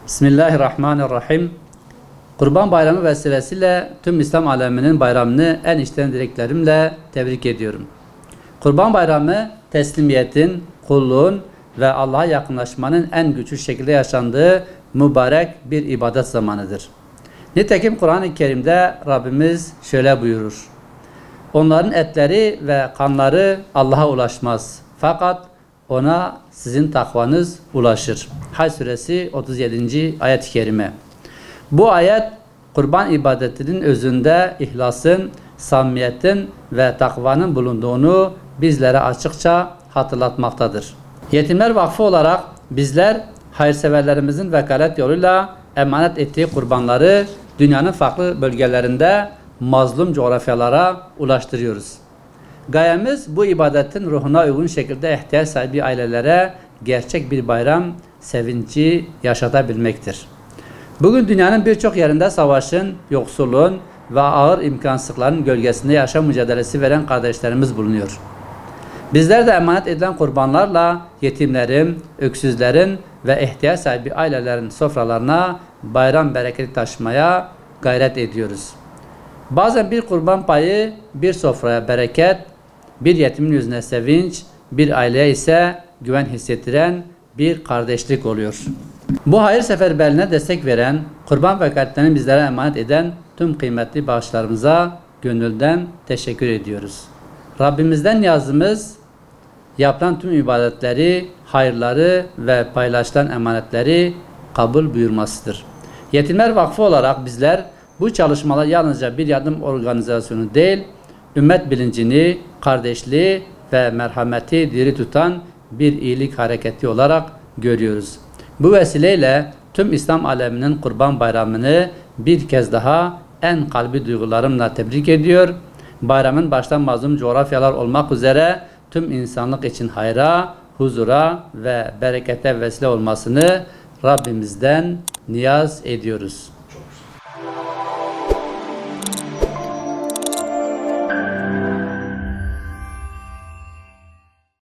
Bismillahirrahmanirrahim. Kurban Bayramı vesilesiyle tüm İslam aleminin bayramını en içten dileklerimle tebrik ediyorum. Kurban Bayramı teslimiyetin, kulluğun ve Allah'a yakınlaşmanın en güçlü şekilde yaşandığı mübarek bir ibadet zamanıdır. Nitekim Kur'an-ı Kerim'de Rabbimiz şöyle buyurur: onların etleri ve kanları Allah'a ulaşmaz. Fakat ona sizin takvanız ulaşır. Hac suresi 37. ayet-i kerime. Bu ayet kurban ibadetinin özünde ihlasın, samimiyetin ve takvanın bulunduğunu bizlere açıkça hatırlatmaktadır. Yetimler Vakfı olarak bizler hayırseverlerimizin vekalet yoluyla emanet ettiği kurbanları dünyanın farklı bölgelerinde mazlum coğrafyalara ulaştırıyoruz. Gayemiz bu ibadetin ruhuna uygun şekilde ihtiyaç sahibi ailelere gerçek bir bayram sevinci yaşatabilmektir. Bugün dünyanın birçok yerinde savaşın, yoksulluğun ve ağır imkansızlıkların gölgesinde yaşam mücadelesi veren kardeşlerimiz bulunuyor. Bizler de emanet edilen kurbanlarla yetimlerin, öksüzlerin ve ihtiyaç sahibi ailelerin sofralarına bayram bereketi taşımaya gayret ediyoruz. Bazen bir kurban payı bir sofraya bereket, bir yetimin yüzüne sevinç, bir aileye ise güven hissettiren bir kardeşlik oluyor. Bu hayır seferberliğine destek veren, kurban vekaletlerini bizlere emanet eden tüm kıymetli bağışlarımıza gönülden teşekkür ediyoruz. Rabbimizden niyazımız, yapılan tüm ibadetleri, hayırları ve paylaşılan emanetleri kabul buyurmasıdır. Yetimler Vakfı olarak bizler bu çalışmalar yalnızca bir yardım organizasyonu değil, ümmet bilincini, kardeşliği ve merhameti diri tutan bir iyilik hareketi olarak görüyoruz. Bu vesileyle tüm İslam aleminin Kurban Bayramı'nı bir kez daha en kalbi duygularımla tebrik ediyor. Bayramın başta mazlum coğrafyalar olmak üzere tüm insanlık için hayra, huzura ve berekete vesile olmasını Rabbimizden niyaz ediyoruz.